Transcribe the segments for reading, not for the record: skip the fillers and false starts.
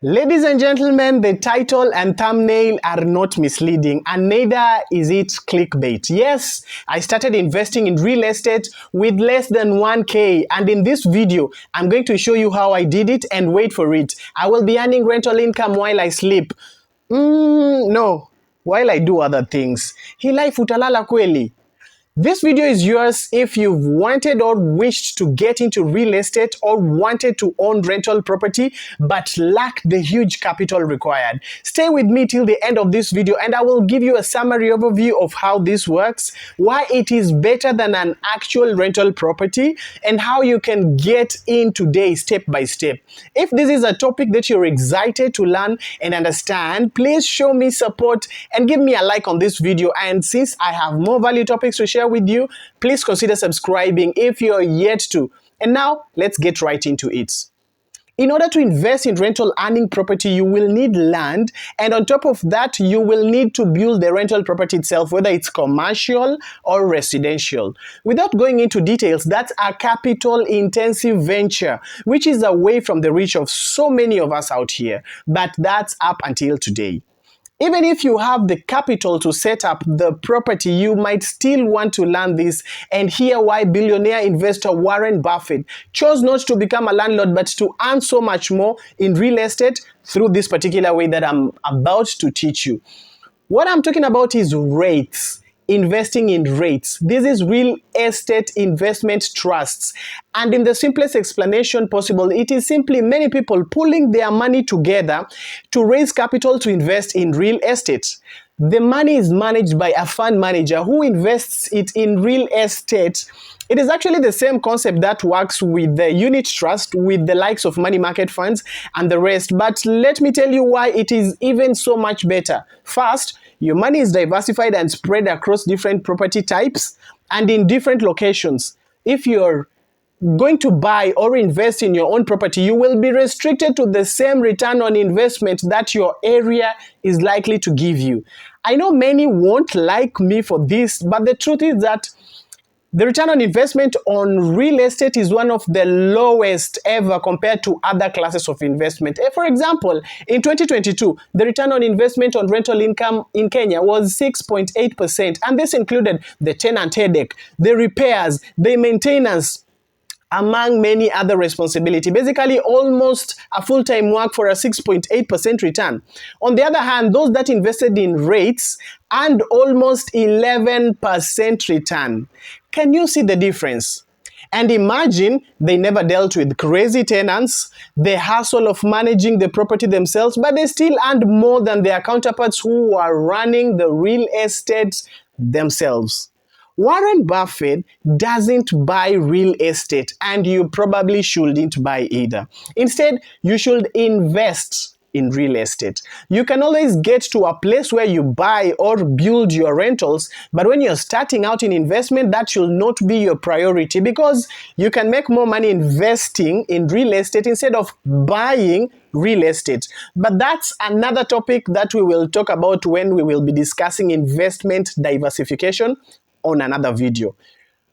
Ladies and gentlemen, the title and thumbnail are not misleading, and neither is it clickbait. Yes, I started investing in real estate with less than 1K, and in this video, I'm going to show you how I did it, and wait for it. I will be earning rental income while I sleep. No, while I do other things. Hii life utalala kweli? This video is yours if you've wanted or wished to get into real estate or wanted to own rental property but lack the huge capital required. Stay with me till the end of this video and I will give you a summary overview of how this works, why it is better than an actual rental property, and how you can get in today step by step. If this is a topic that you're excited to learn and understand, please show me support and give me a like on this video. And since I have more value topics to share with you, please consider subscribing if you're yet to. And now let's get right into it. In order to invest in rental earning property, you will need land, and on top of that, you will need to build the rental property itself, whether it's commercial or residential. Without going into details, that's a capital-intensive venture, which is away from the reach of so many of us out here, but that's up until today. Even if you have the capital to set up the property, you might still want to learn this and hear why billionaire investor Warren Buffett chose not to become a landlord but to earn so much more in real estate through this particular way that I'm about to teach you. What I'm talking about is REITs. Investing in REITs. This is real estate investment trusts. And in the simplest explanation possible, it is simply many people pulling their money together to raise capital to invest in real estate. The money is managed by a fund manager who invests it in real estate. It is actually the same concept that works with the unit trust, with the likes of money market funds and the rest. But let me tell you why it is even so much better. First, your money is diversified and spread across different property types and in different locations. If you're going to buy or invest in your own property, you will be restricted to the same return on investment that your area is likely to give you. I know many won't like me for this, but the truth is that the return on investment on real estate is one of the lowest ever compared to other classes of investment. For example, in 2022, the return on investment on rental income in Kenya was 6.8%, and this included the tenant headache, the repairs, the maintenance, among many other responsibilities. Basically, almost a full-time work for a 6.8% return. On the other hand, those that invested in REITs earned almost 11% return. Can you see the difference? And imagine they never dealt with crazy tenants, the hassle of managing the property themselves, but they still earned more than their counterparts who are running the real estate themselves. Warren Buffett doesn't buy real estate, and you probably shouldn't buy either. Instead, you should invest in real estate. You can always get to a place where you buy or build your rentals, but when you're starting out in investment, that should not be your priority because you can make more money investing in real estate instead of buying real estate. But that's another topic that we will talk about when we will be discussing investment diversification on another video.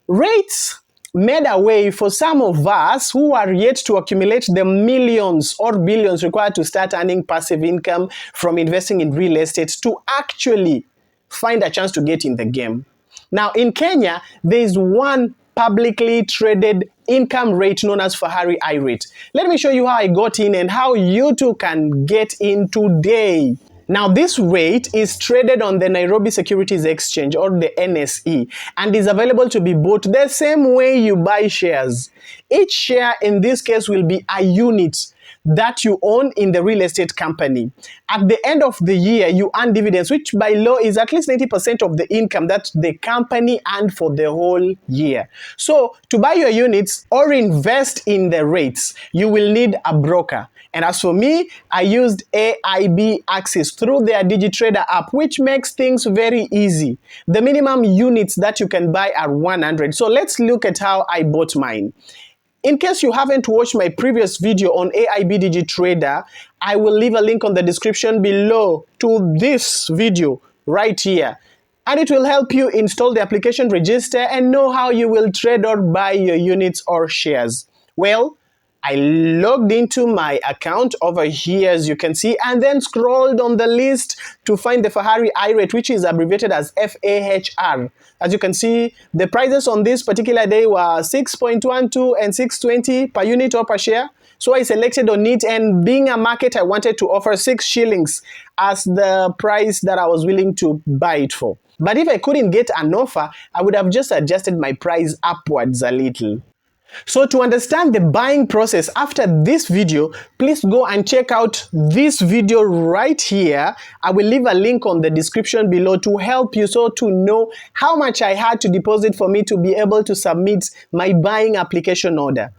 REITs made a way for some of us who are yet to accumulate the millions or billions required to start earning passive income from investing in real estate to actually find a chance to get in the game. Now, in Kenya, there is one publicly traded income rate known as Fahari I-REIT. Let me show you how I got in and how you too can get in today. Now, this rate is traded on the Nairobi Securities Exchange or the NSE and is available to be bought the same way you buy shares. Each share in this case will be a unit that you own in the real estate company. At the end of the year, you earn dividends, which by law is at least 90% of the income that the company earned for the whole year. So, to buy your units or invest in the REITs, you will need a broker. And as for me, I used AIB Access through their DigiTrader app, which makes things very easy. The minimum units that you can buy are 100. So let's look at how I bought mine. In case you haven't watched my previous video on AIB DigiTrader, I will leave a link on the description below to this video right here. And it will help you install the application, register, and know how you will trade or buy your units or shares. Well, I logged into my account over here, as you can see, and then scrolled on the list to find the Fahari iRate, which is abbreviated as FAHR. As you can see, the prices on this particular day were 6.12 and 6.20 per unit or per share. So I selected on it, and being a market, I wanted to offer 6 shillings as the price that I was willing to buy it for. But if I couldn't get an offer, I would have just adjusted my price upwards a little. So to understand the buying process after this video, please go and check out this video right here. I will leave a link on the description below to help you so to know how much I had to deposit for me to be able to submit my buying application order.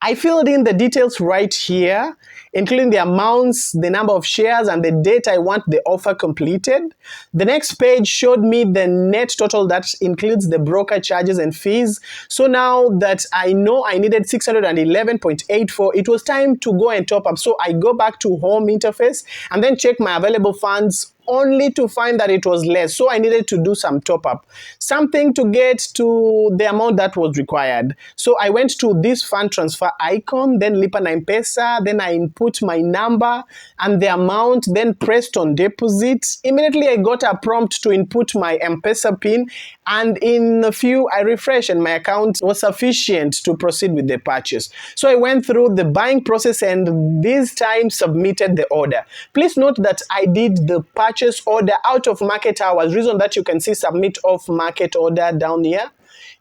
I filled in the details right here, including the amounts, the number of shares, and the date I want the offer completed. The next page showed me the net total that includes the broker charges and fees. So now that I know I needed 611.84, it was time to go and top up. So I go back to home interface and then check my available funds, only to find that it was less. So I needed to do some top up, something to get to the amount that was required. So I went to this fund transfer icon, then Lipa na M-Pesa, then I input my number and the amount, then pressed on deposit. Immediately I got a prompt to input my M-Pesa pin, and in a few I refreshed and my account was sufficient to proceed with the purchase. So I went through the buying process and this time submitted the order. Please note that I did the purchase order out of market hours, reason that you can see submit off market order down here.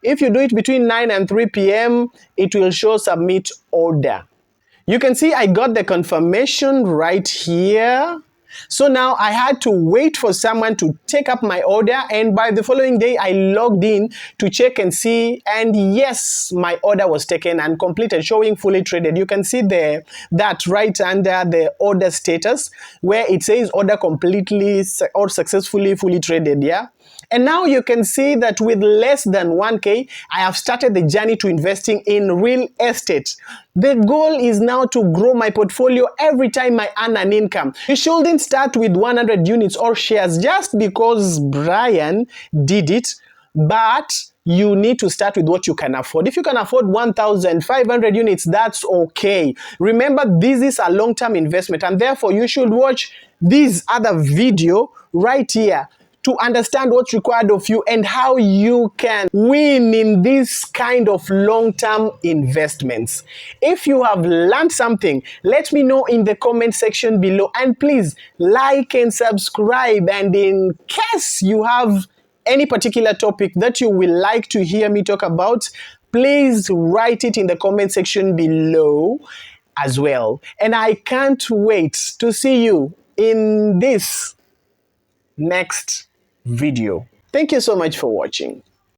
If you do it between 9 and 3 p.m., it will show submit order. You can see I got the confirmation right here. So now I had to wait for someone to take up my order, and by the following day I logged in to check and see, and yes, my order was taken and completed, showing fully traded. You can see there that right under the order status where it says order completely or successfully fully traded, yeah. And now you can see that with less than 1K, I have started the journey to investing in real estate. The goal is now to grow my portfolio every time I earn an income. You shouldn't start with 100 units or shares just because Brian did it, but you need to start with what you can afford. If you can afford 1,500 units, that's okay. Remember, this is a long-term investment, and therefore you should watch this other video right here to understand what's required of you and how you can win in this kind of long-term investments. If you have learned something, let me know in the comment section below, and please like and subscribe. And in case you have any particular topic that you will like to hear me talk about, please write it in the comment section below as well. And I can't wait to see you in this next video. Thank you so much for watching.